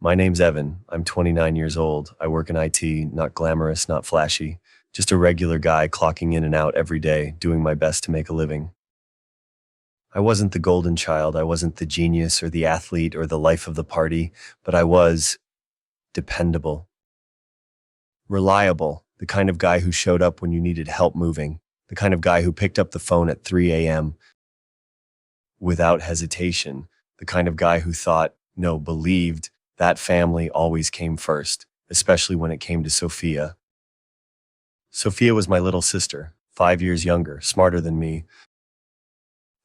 My name's Evan. I'm 29 years old. I work in IT, not glamorous, not flashy, just a regular guy clocking in and out every day, doing my best to make a living. I wasn't the golden child. I wasn't the genius or the athlete or the life of the party, but I was dependable, reliable, the kind of guy who showed up when you needed help moving, the kind of guy who picked up the phone at 3 a.m. without hesitation, the kind of guy who thought, no, believed that family always came first, especially when it came to Sophia. Sophia was my little sister, 5 years younger, smarter than me,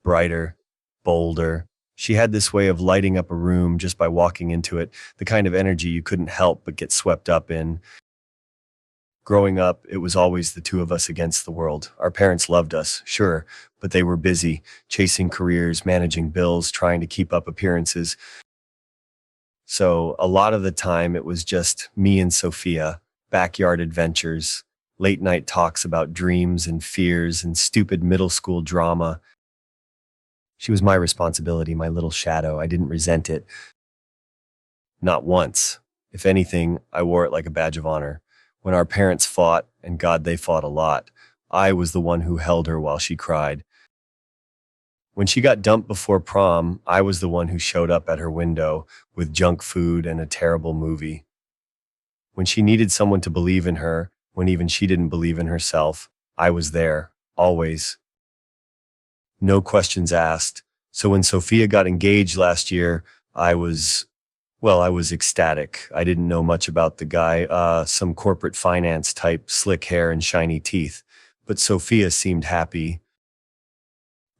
brighter, bolder. She had this way of lighting up a room just by walking into it, the kind of energy you couldn't help but get swept up in. Growing up, it was always the two of us against the world. Our parents loved us, sure, but they were busy, chasing careers, managing bills, trying to keep up appearances. So a lot of the time, it was just me and Sophia, backyard adventures, late night talks about dreams and fears and stupid middle school drama. She was my responsibility, my little shadow. I didn't resent it. Not once. If anything, I wore it like a badge of honor. When our parents fought, and God, they fought a lot, I was the one who held her while she cried. When she got dumped before prom, I was the one who showed up at her window with junk food and a terrible movie. When she needed someone to believe in her, when even she didn't believe in herself, I was there, always. No questions asked. So when Sophia got engaged last year, I was ecstatic. I didn't know much about the guy, some corporate finance type, slick hair and shiny teeth. But Sophia seemed happy.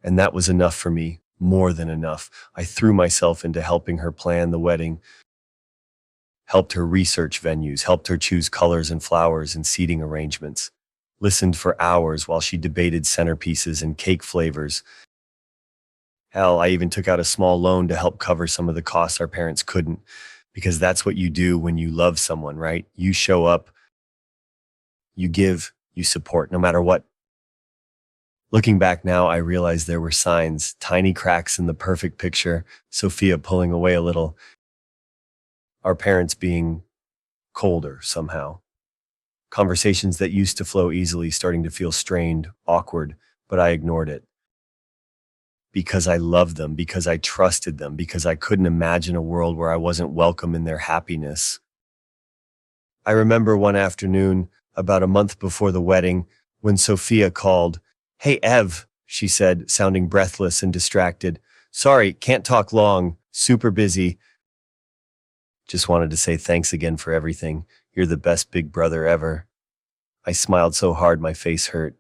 And that was enough for me, more than enough. I threw myself into helping her plan the wedding, helped her research venues, helped her choose colors and flowers and seating arrangements, listened for hours while she debated centerpieces and cake flavors. Hell, I even took out a small loan to help cover some of the costs our parents couldn't, because that's what you do when you love someone, right? You show up, you give, you support, no matter what. Looking back now, I realize there were signs, tiny cracks in the perfect picture, Sophia pulling away a little, our parents being colder somehow. Conversations that used to flow easily starting to feel strained, awkward, but I ignored it. Because I loved them, because I trusted them, because I couldn't imagine a world where I wasn't welcome in their happiness. I remember one afternoon, about a month before the wedding, when Sophia called. "Hey, Ev," she said, sounding breathless and distracted. "Sorry, can't talk long, super busy. Just wanted to say thanks again for everything. You're the best big brother ever." I smiled so hard my face hurt.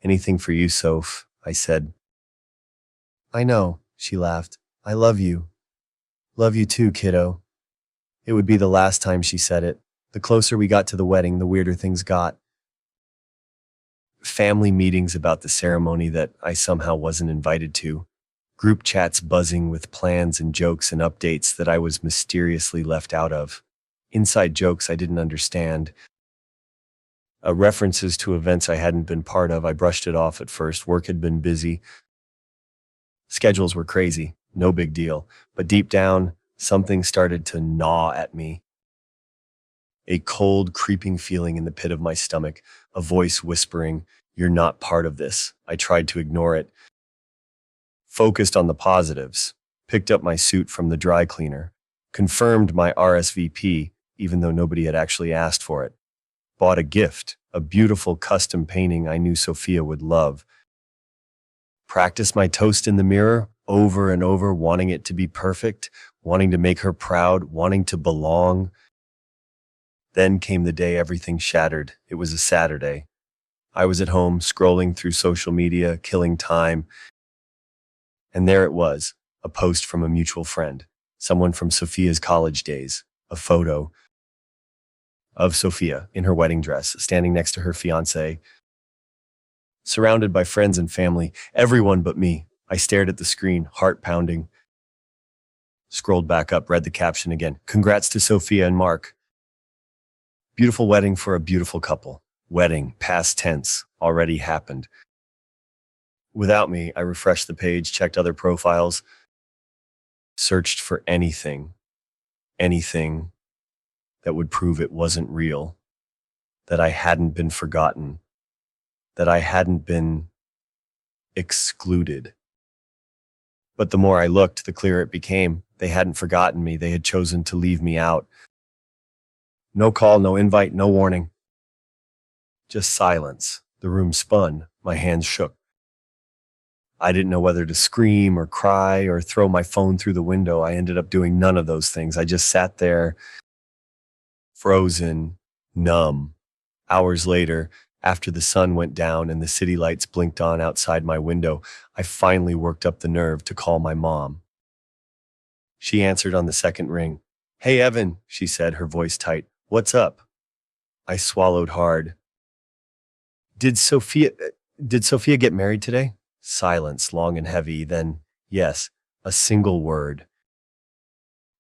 "Anything for you, Soph," I said. "I know," she laughed. "I love you. Love you too, kiddo." It would be the last time she said it. The closer we got to the wedding, the weirder things got. Family meetings about the ceremony that I somehow wasn't invited to. Group chats buzzing with plans and jokes and updates that I was mysteriously left out of. Inside jokes I didn't understand. References to events I hadn't been part of. I brushed it off at first. Work had been busy. Schedules were crazy, no big deal, but deep down, something started to gnaw at me. A cold, creeping feeling in the pit of my stomach, a voice whispering, "You're not part of this." I tried to ignore it. Focused on the positives, picked up my suit from the dry cleaner, confirmed my RSVP, even though nobody had actually asked for it, bought a gift, a beautiful custom painting I knew Sophia would love, practiced my toast in the mirror over and over, wanting it to be perfect, wanting to make her proud, wanting to belong. Then came the day everything shattered. It was a Saturday. I was at home scrolling through social media, killing time. And there it was, a post from a mutual friend, someone from Sophia's college days, a photo of Sophia in her wedding dress, standing next to her fiancé, surrounded by friends and family, everyone but me. I stared at the screen, heart pounding. Scrolled back up, read the caption again. "Congrats to Sophia and Mark. Beautiful wedding for a beautiful couple." Wedding, past tense, already happened. Without me, I refreshed the page, checked other profiles, searched for anything, that would prove it wasn't real, that I hadn't been forgotten, that I hadn't been excluded. But the more I looked, the clearer it became. They hadn't forgotten me. They had chosen to leave me out. No call, no invite, no warning. Just silence. The room spun. My hands shook. I didn't know whether to scream or cry or throw my phone through the window. I ended up doing none of those things. I just sat there, frozen, numb. Hours later, after the sun went down and the city lights blinked on outside my window, I finally worked up the nerve to call my mom. She answered on the second ring. "Hey, Evan," she said, her voice tight. "What's up?" I swallowed hard. Did Sophia, did Sophia get married today?" Silence, long and heavy, then, yes, a single word.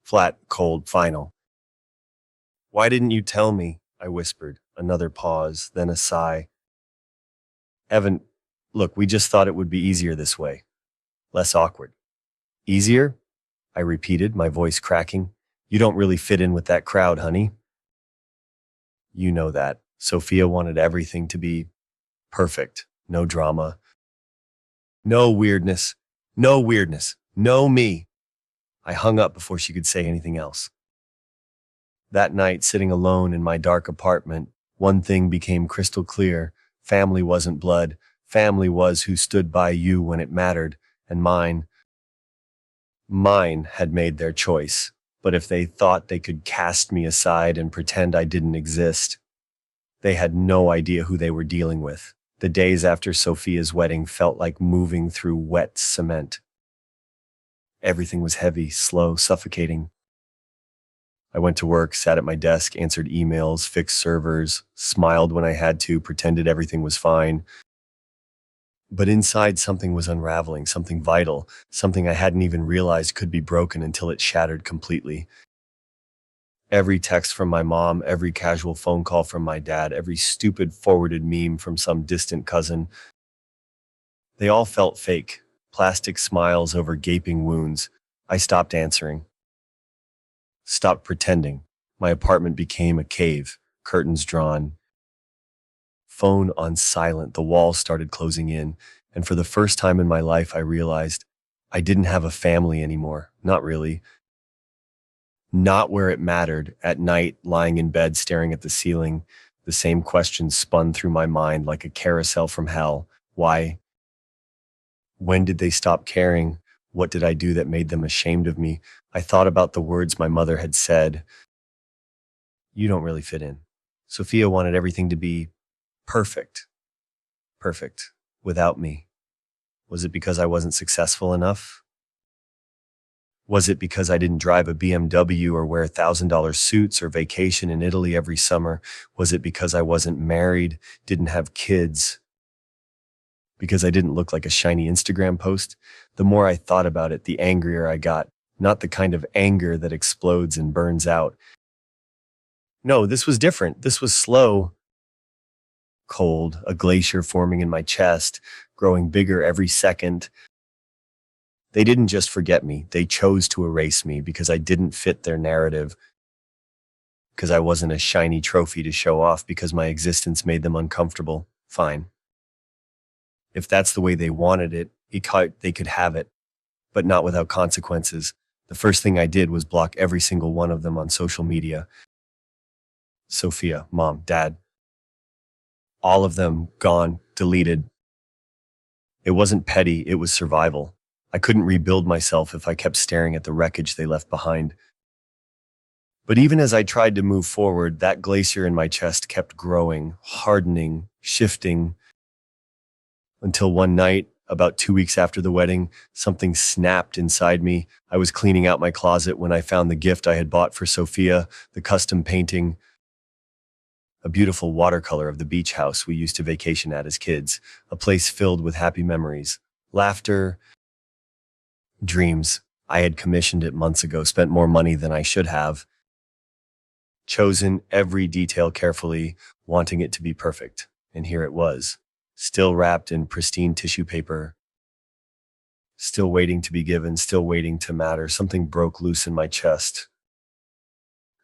Flat, cold, final. "Why didn't you tell me?" I whispered. Another pause, then a sigh. "Evan, look, we just thought it would be easier this way. Less awkward." "Easier?" I repeated, my voice cracking. "You don't really fit in with that crowd, honey." "You know that." Sophia wanted everything to be perfect. No drama. No weirdness. No weirdness. No me. I hung up before she could say anything else. That night, sitting alone in my dark apartment, one thing became crystal clear. Family wasn't blood. Family was who stood by you when it mattered, and mine had made their choice. But if they thought they could cast me aside and pretend I didn't exist, they had no idea who they were dealing with. The days after Sophia's wedding felt like moving through wet cement. Everything was heavy, slow, suffocating. I went to work, sat at my desk, answered emails, fixed servers, smiled when I had to, pretended everything was fine. But inside, something was unraveling, something vital, something I hadn't even realized could be broken until it shattered completely. Every text from my mom, every casual phone call from my dad, every stupid forwarded meme from some distant cousin, they all felt fake, plastic smiles over gaping wounds. I stopped answering. Stopped pretending. My apartment became a cave, curtains drawn, phone on silent. The walls started closing in, and for the first time in my life, I realized I didn't have a family anymore. Not really. Not where it mattered. At night, lying in bed, staring at the ceiling, the same questions spun through my mind like a carousel from hell. Why? When did they stop caring? What did I do that made them ashamed of me? I thought about the words my mother had said. "You don't really fit in." Sophia wanted everything to be perfect. Perfect. Without me. Was it because I wasn't successful enough? Was it because I didn't drive a BMW or wear $1,000 suits or vacation in Italy every summer? Was it because I wasn't married, didn't have kids? Because I didn't look like a shiny Instagram post? The more I thought about it, the angrier I got. Not the kind of anger that explodes and burns out. No, this was different. This was slow, cold, a glacier forming in my chest, growing bigger every second. They didn't just forget me. They chose to erase me because I didn't fit their narrative, because I wasn't a shiny trophy to show off, because my existence made them uncomfortable. Fine. If that's the way they wanted it, they could have it, but not without consequences. The first thing I did was block every single one of them on social media. Sophia, mom, dad, all of them gone, deleted. It wasn't petty, it was survival. I couldn't rebuild myself if I kept staring at the wreckage they left behind. But even as I tried to move forward, that glacier in my chest kept growing, hardening, shifting, until one night, about 2 weeks after the wedding, something snapped inside me. I was cleaning out my closet when I found the gift I had bought for Sophia, the custom painting, a beautiful watercolor of the beach house we used to vacation at as kids, a place filled with happy memories, laughter, dreams. I had commissioned it months ago, spent more money than I should have, chosen every detail carefully, wanting it to be perfect. And here it was, still wrapped in pristine tissue paper, still waiting to be given, still waiting to matter. Something broke loose in my chest.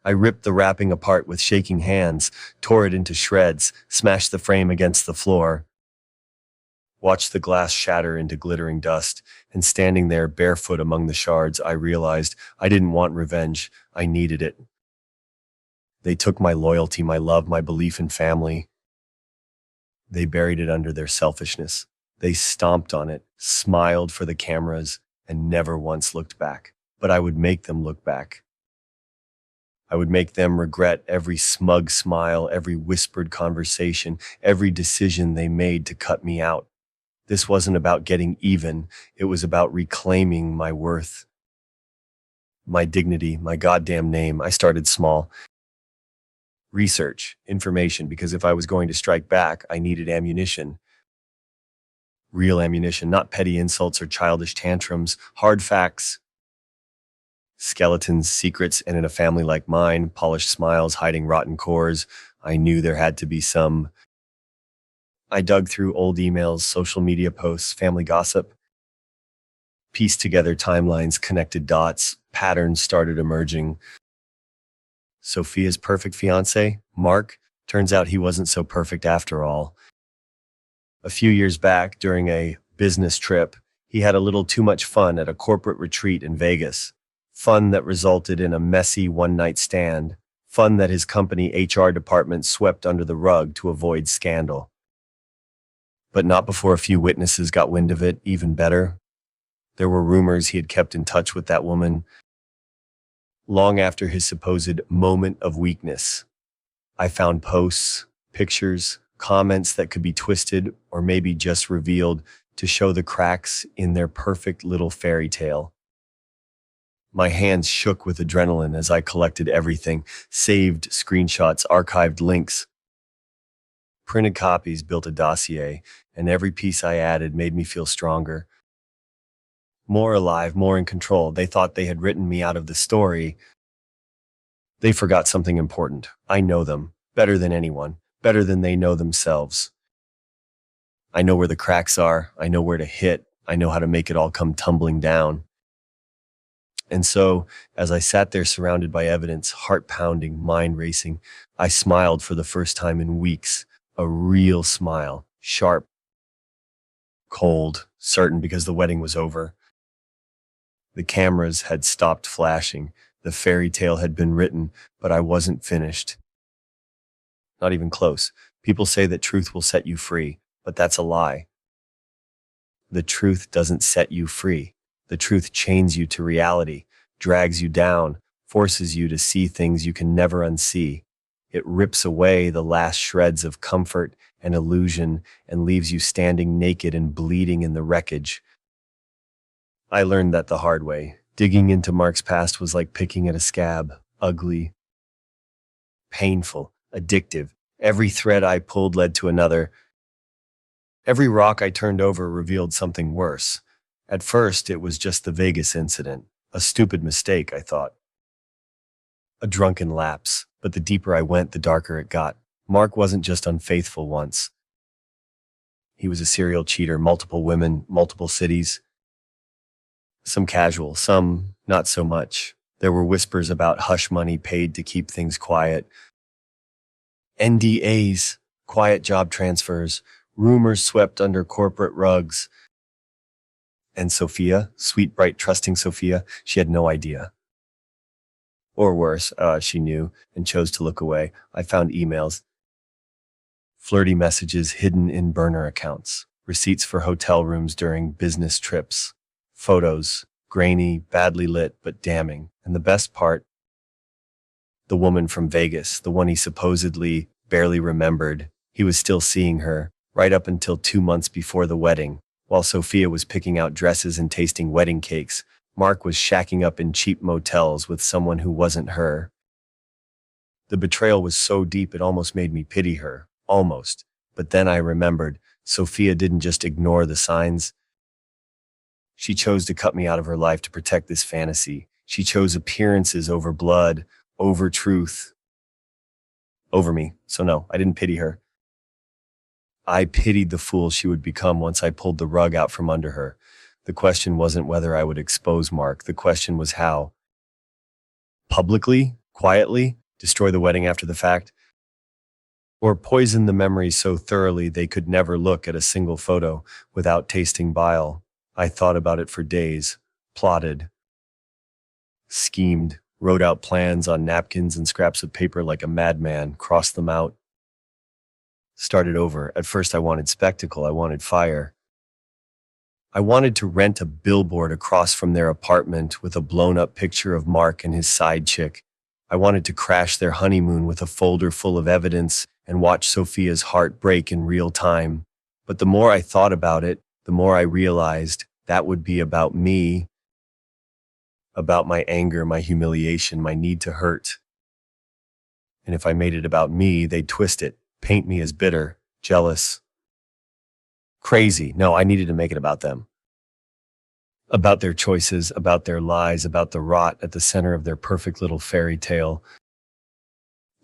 I ripped the wrapping apart with shaking hands, tore it into shreds, smashed the frame against the floor, watched the glass shatter into glittering dust, and standing there barefoot among the shards, I realized I didn't want revenge. I needed it. They took my loyalty, my love, my belief in family. They buried it under their selfishness. They stomped on it, smiled for the cameras, and never once looked back. But I would make them look back. I would make them regret every smug smile, every whispered conversation, every decision they made to cut me out. This wasn't about getting even. It was about reclaiming my worth, my dignity, my goddamn name. I started small. Research, information, because if I was going to strike back, I needed ammunition. Real ammunition, not petty insults or childish tantrums, hard facts. Skeletons, secrets, and in a family like mine, polished smiles hiding rotten cores, I knew there had to be some. I dug through old emails, social media posts, family gossip, pieced together timelines, connected dots, patterns started emerging. Sophia's perfect fiancé, Mark, turns out he wasn't so perfect after all. A few years back, during a business trip, he had a little too much fun at a corporate retreat in Vegas. Fun that resulted in a messy one-night stand. Fun that his company HR department swept under the rug to avoid scandal. But not before a few witnesses got wind of it. Even better, there were rumors he had kept in touch with that woman long after his supposed moment of weakness. I found posts, pictures, comments that could be twisted or maybe just revealed to show the cracks in their perfect little fairy tale. My hands shook with adrenaline as I collected everything, saved screenshots, archived links, printed copies, built a dossier, and every piece I added made me feel stronger, more alive, more in control. They thought they had written me out of the story. They forgot something important. I know them better than anyone, better than they know themselves. I know where the cracks are. I know where to hit. I know how to make it all come tumbling down. And so, as I sat there surrounded by evidence, heart pounding, mind racing, I smiled for the first time in weeks. A real smile, sharp, cold, certain because the wedding was over. The cameras had stopped flashing. The fairy tale had been written, but I wasn't finished. Not even close. People say that truth will set you free, but that's a lie. The truth doesn't set you free. The truth chains you to reality, drags you down, forces you to see things you can never unsee. It rips away the last shreds of comfort and illusion and leaves you standing naked and bleeding in the wreckage. I learned that the hard way. Digging into Mark's past was like picking at a scab, ugly, painful, addictive. Every thread I pulled led to another. Every rock I turned over revealed something worse. At first, it was just the Vegas incident. A stupid mistake, I thought. A drunken lapse. But the deeper I went, the darker it got. Mark wasn't just unfaithful once. He was a serial cheater, multiple women, multiple cities. Some casual, some not so much. There were whispers about hush money paid to keep things quiet. NDAs, quiet job transfers, rumors swept under corporate rugs. And Sophia, sweet, bright, trusting Sophia, she had no idea. Or worse, she knew and chose to look away. I found emails, flirty messages hidden in burner accounts, receipts for hotel rooms during business trips, photos, grainy, badly lit, but damning. And the best part, the woman from Vegas, the one he supposedly barely remembered, he was still seeing her, right up until 2 months before the wedding. While Sophia was picking out dresses and tasting wedding cakes, Mark was shacking up in cheap motels with someone who wasn't her. The betrayal was so deep it almost made me pity her. Almost. But then I remembered, Sophia didn't just ignore the signs. She chose to cut me out of her life to protect this fantasy. She chose appearances over blood, over truth, over me. So no, I didn't pity her. I pitied the fool she would become once I pulled the rug out from under her. The question wasn't whether I would expose Mark. The question was how. Publicly? Quietly destroy the wedding after the fact, or poison the memories so thoroughly they could never look at a single photo without tasting bile. I thought about it for days, plotted, schemed, wrote out plans on napkins and scraps of paper like a madman, crossed them out, started over. At first I wanted spectacle, I wanted fire. I wanted to rent a billboard across from their apartment with a blown-up picture of Mark and his side chick. I wanted to crash their honeymoon with a folder full of evidence and watch Sophia's heart break in real time. But the more I thought about it, the more I realized that would be about me, about my anger, my humiliation, my need to hurt. And if I made it about me, they'd twist it, paint me as bitter, jealous, crazy. No, I needed to make it about them. About their choices, about their lies, about the rot at the center of their perfect little fairy tale.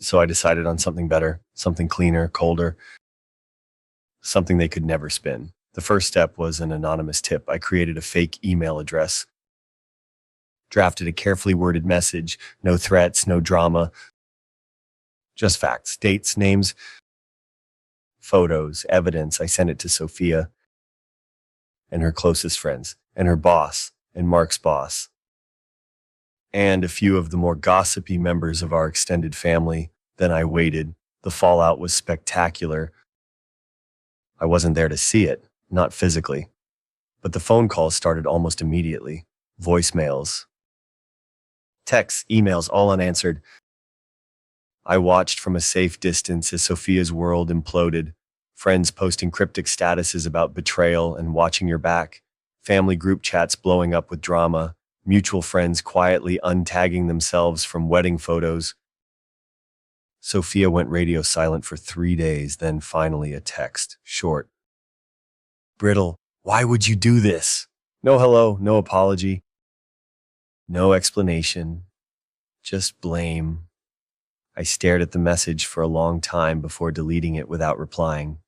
So I decided on something better, something cleaner, colder, something they could never spin. The first step was an anonymous tip. I created a fake email address, drafted a carefully worded message, no threats, no drama, just facts, dates, names, photos, evidence. I sent it to Sophia and her closest friends, and her boss, and Mark's boss, and a few of the more gossipy members of our extended family. Then I waited. The fallout was spectacular. I wasn't there to see it, not physically, but the phone calls started almost immediately. Voicemails, texts, emails, all unanswered. I watched from a safe distance as Sophia's world imploded. Friends posting cryptic statuses about betrayal and watching your back. Family group chats blowing up with drama. Mutual friends quietly untagging themselves from wedding photos. Sophia went radio silent for 3 days, then finally a text, short, brittle. Why would you do this? No hello, no apology, no explanation, just blame. I stared at the message for a long time before deleting it without replying.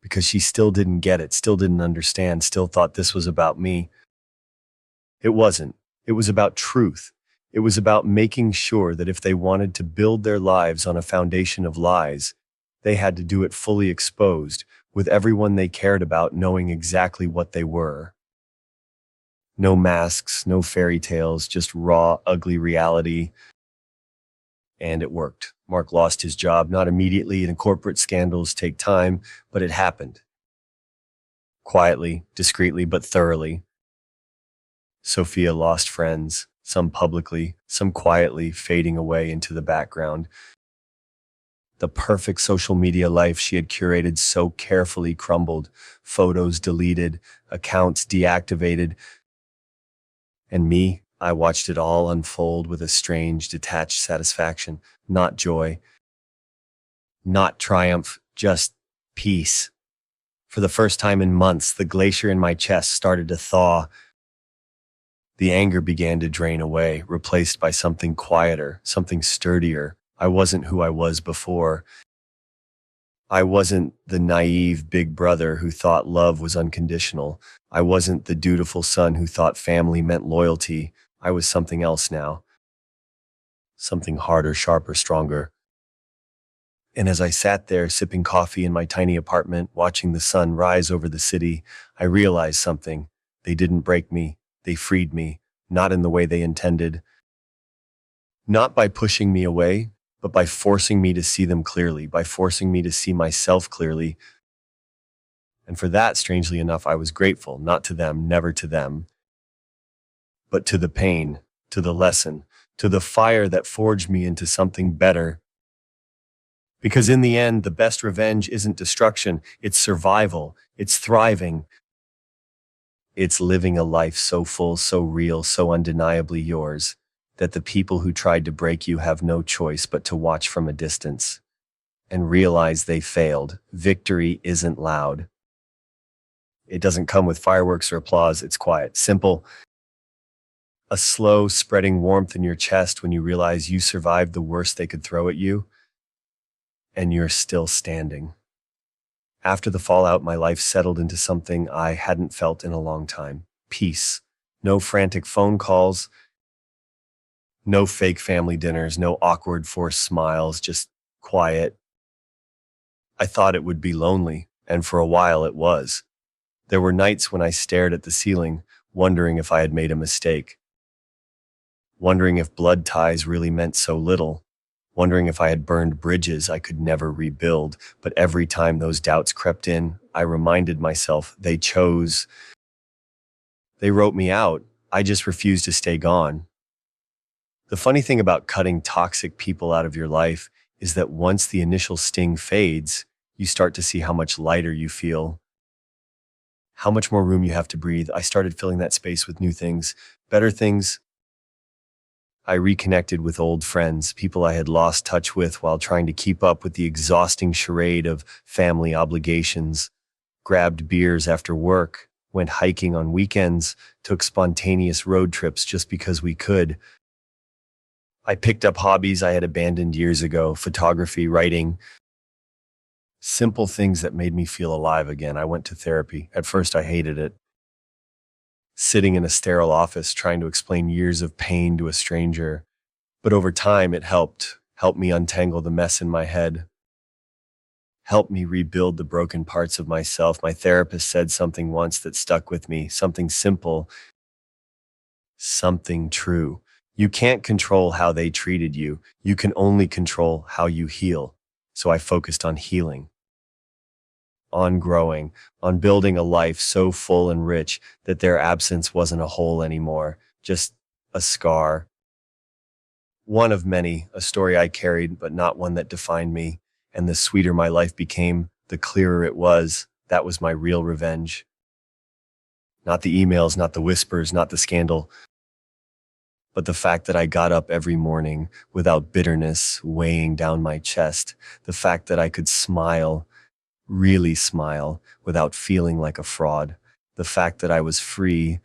Because she still didn't get it, still didn't understand, still thought this was about me. It wasn't. It was about truth. It was about making sure that if they wanted to build their lives on a foundation of lies, they had to do it fully exposed, with everyone they cared about knowing exactly what they were. No masks, no fairy tales, just raw, ugly reality. And it worked. Mark lost his job, not immediately, and corporate scandals take time, but it happened. Quietly, discreetly, but thoroughly. Sophia lost friends, some publicly, some quietly, fading away into the background. The perfect social media life she had curated so carefully crumbled, photos deleted, accounts deactivated. And me, I watched it all unfold with a strange, detached satisfaction, not joy, not triumph, just peace. For the first time in months, the glacier in my chest started to thaw. The anger began to drain away, replaced by something quieter, something sturdier. I wasn't who I was before. I wasn't the naive big brother who thought love was unconditional. I wasn't the dutiful son who thought family meant loyalty. I was something else now. Something harder, sharper, stronger. And as I sat there sipping coffee in my tiny apartment, watching the sun rise over the city, I realized something. They didn't break me. They freed me, not in the way they intended. Not by pushing me away, but by forcing me to see them clearly, by forcing me to see myself clearly. And for that, strangely enough, I was grateful, not to them, never to them, but to the pain, to the lesson, to the fire that forged me into something better. Because in the end, the best revenge isn't destruction, it's survival, it's thriving. It's living a life so full, so real, so undeniably yours, that the people who tried to break you have no choice but to watch from a distance and realize they failed. Victory isn't loud. It doesn't come with fireworks or applause. It's quiet, simple, a slow spreading warmth in your chest when you realize you survived the worst they could throw at you, and you're still standing. After the fallout, my life settled into something I hadn't felt in a long time. Peace. No frantic phone calls. No fake family dinners, no awkward forced smiles, just quiet. I thought it would be lonely, and for a while it was. There were nights when I stared at the ceiling, wondering if I had made a mistake, wondering if blood ties really meant so little, wondering if I had burned bridges I could never rebuild. But every time those doubts crept in, I reminded myself they wrote me out. I just refused to stay gone. The funny thing about cutting toxic people out of your life is that once the initial sting fades, you start to see how much lighter you feel, how much more room you have to breathe. I started filling that space with new things, better things. I reconnected with old friends, people I had lost touch with while trying to keep up with the exhausting charade of family obligations, grabbed beers after work, went hiking on weekends, took spontaneous road trips just because we could. I picked up hobbies I had abandoned years ago, photography, writing, simple things that made me feel alive again. I went to therapy. At first, I hated it. Sitting in a sterile office trying to explain years of pain to a stranger. But over time, it helped me untangle the mess in my head, helped me rebuild the broken parts of myself. My therapist said something once that stuck with me, something simple, something true. You can't control how they treated you. You can only control how you heal. So I focused on healing, on growing, on building a life so full and rich that their absence wasn't a hole anymore, just a scar. One of many, a story I carried, but not one that defined me. And the sweeter my life became, the clearer it was. That was my real revenge. Not the emails, not the whispers, not the scandal, but the fact that I got up every morning without bitterness weighing down my chest. The fact that I could smile, really smile, without feeling like a fraud. The fact that I was free.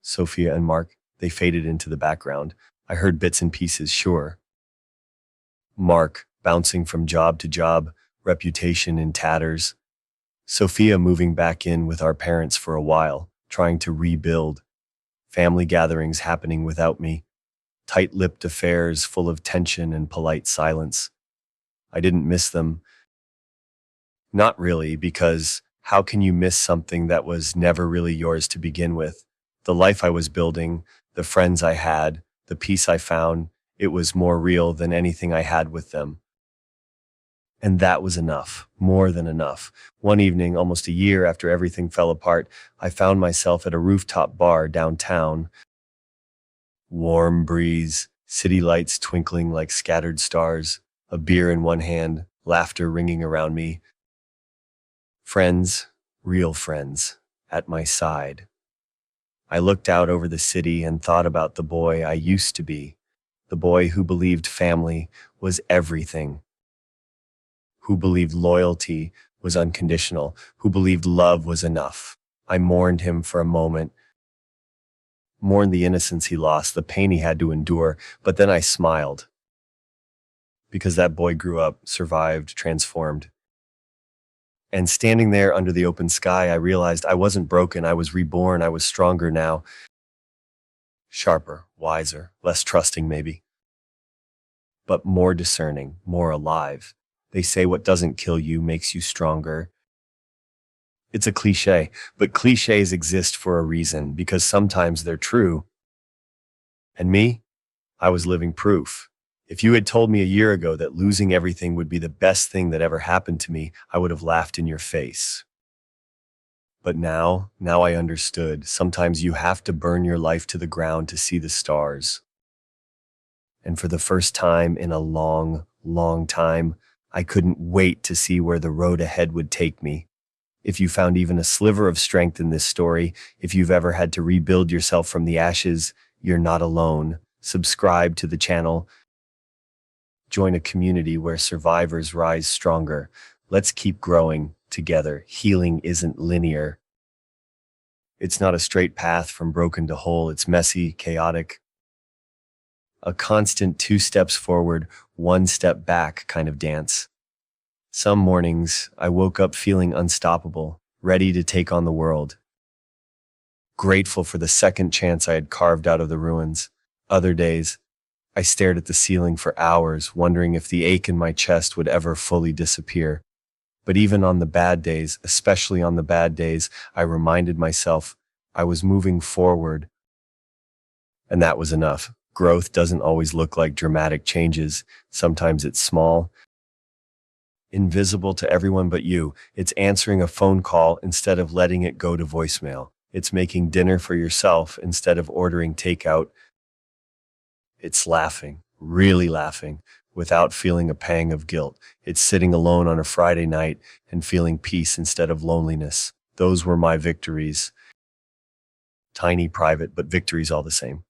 Sophia and Mark, they faded into the background. I heard bits and pieces, sure. Mark, bouncing from job to job, reputation in tatters. Sophia moving back in with our parents for a while, trying to rebuild. Family gatherings happening without me. Tight-lipped affairs full of tension and polite silence. I didn't miss them. Not really, because how can you miss something that was never really yours to begin with? The life I was building, the friends I had, the peace I found, it was more real than anything I had with them. And that was enough, more than enough. One evening, almost a year after everything fell apart, I found myself at a rooftop bar downtown. Warm breeze, city lights twinkling like scattered stars, a beer in one hand, laughter ringing around me. Friends, real friends, at my side. I looked out over the city and thought about the boy I used to be, the boy who believed family was everything, who believed loyalty was unconditional, who believed love was enough. I mourned him for a moment, mourned the innocence he lost, the pain he had to endure, but then I smiled. Because that boy grew up, survived, transformed. And standing there under the open sky, I realized I wasn't broken, I was reborn, I was stronger now. Sharper, wiser, less trusting maybe, but more discerning, more alive. They say what doesn't kill you makes you stronger. It's a cliche, but cliches exist for a reason because sometimes they're true. And me? I was living proof. If you had told me a year ago that losing everything would be the best thing that ever happened to me, I would have laughed in your face. But now I understood. Sometimes you have to burn your life to the ground to see the stars. And for the first time in a long, long time, I couldn't wait to see where the road ahead would take me. If you found even a sliver of strength in this story, if you've ever had to rebuild yourself from the ashes, you're not alone. Subscribe to the channel. Join a community where survivors rise stronger. Let's keep growing together. Healing isn't linear. It's not a straight path from broken to whole. It's messy, chaotic. A constant 2 steps forward, 1 step back kind of dance. Some mornings, I woke up feeling unstoppable, ready to take on the world. Grateful for the second chance I had carved out of the ruins. Other days, I stared at the ceiling for hours, wondering if the ache in my chest would ever fully disappear. But even on the bad days, especially on the bad days, I reminded myself I was moving forward, and that was enough. Growth doesn't always look like dramatic changes. Sometimes it's small, invisible to everyone but you. It's answering a phone call instead of letting it go to voicemail. It's making dinner for yourself instead of ordering takeout. It's laughing, really laughing, without feeling a pang of guilt. It's sitting alone on a Friday night and feeling peace instead of loneliness. Those were my victories. Tiny, private, but victories all the same.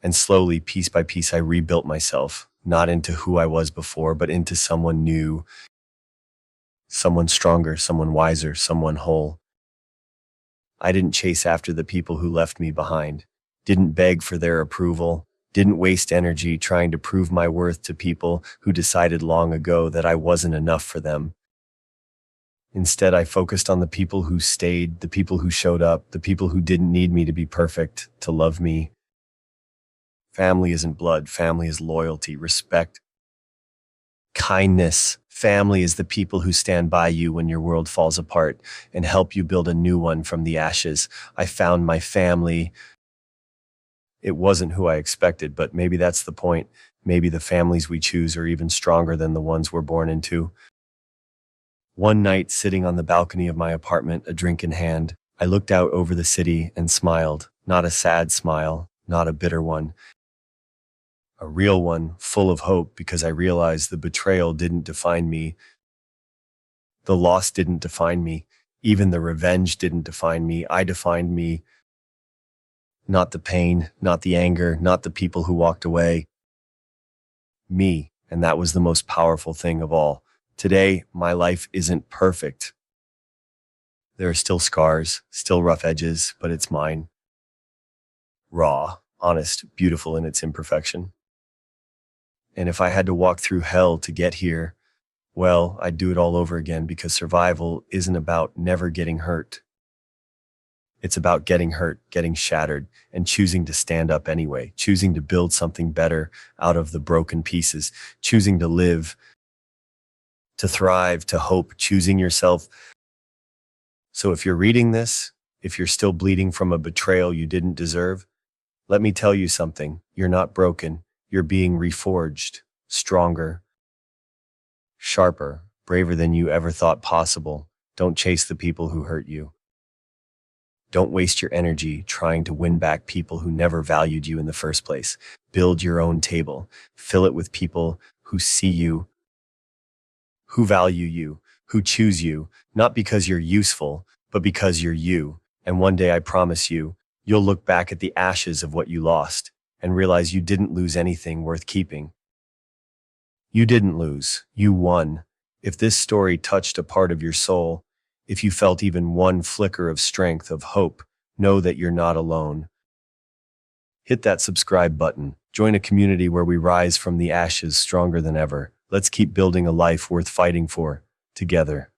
And slowly, piece by piece, I rebuilt myself, not into who I was before, but into someone new, someone stronger, someone wiser, someone whole. I didn't chase after the people who left me behind, didn't beg for their approval, didn't waste energy trying to prove my worth to people who decided long ago that I wasn't enough for them. Instead, I focused on the people who stayed, the people who showed up, the people who didn't need me to be perfect, to love me. Family isn't blood. Family is loyalty, respect, kindness. Family is the people who stand by you when your world falls apart and help you build a new one from the ashes. I found my family. It wasn't who I expected, but maybe that's the point. Maybe the families we choose are even stronger than the ones we're born into. One night, sitting on the balcony of my apartment, a drink in hand, I looked out over the city and smiled. Not a sad smile, not a bitter one. A real one, full of hope, because I realized the betrayal didn't define me. The loss didn't define me. Even the revenge didn't define me. I defined me. Not the pain, not the anger, not the people who walked away. Me. And that was the most powerful thing of all. Today, my life isn't perfect. There are still scars, still rough edges, but it's mine. Raw, honest, beautiful in its imperfection. And if I had to walk through hell to get here, well, I'd do it all over again, because survival isn't about never getting hurt. It's about getting hurt, getting shattered, and choosing to stand up anyway, choosing to build something better out of the broken pieces, choosing to live, to thrive, to hope, choosing yourself. So if you're reading this, if you're still bleeding from a betrayal you didn't deserve, let me tell you something. You're not broken. You're being reforged, stronger, sharper, braver than you ever thought possible. Don't chase the people who hurt you. Don't waste your energy trying to win back people who never valued you in the first place. Build your own table. Fill it with people who see you, who value you, who choose you, not because you're useful, but because you're you. And one day, I promise you, you'll look back at the ashes of what you lost and realize you didn't lose anything worth keeping. You didn't lose. You won. If this story touched a part of your soul, if you felt even one flicker of strength, of hope, know that you're not alone. Hit that subscribe button. Join a community where we rise from the ashes stronger than ever. Let's keep building a life worth fighting for, together.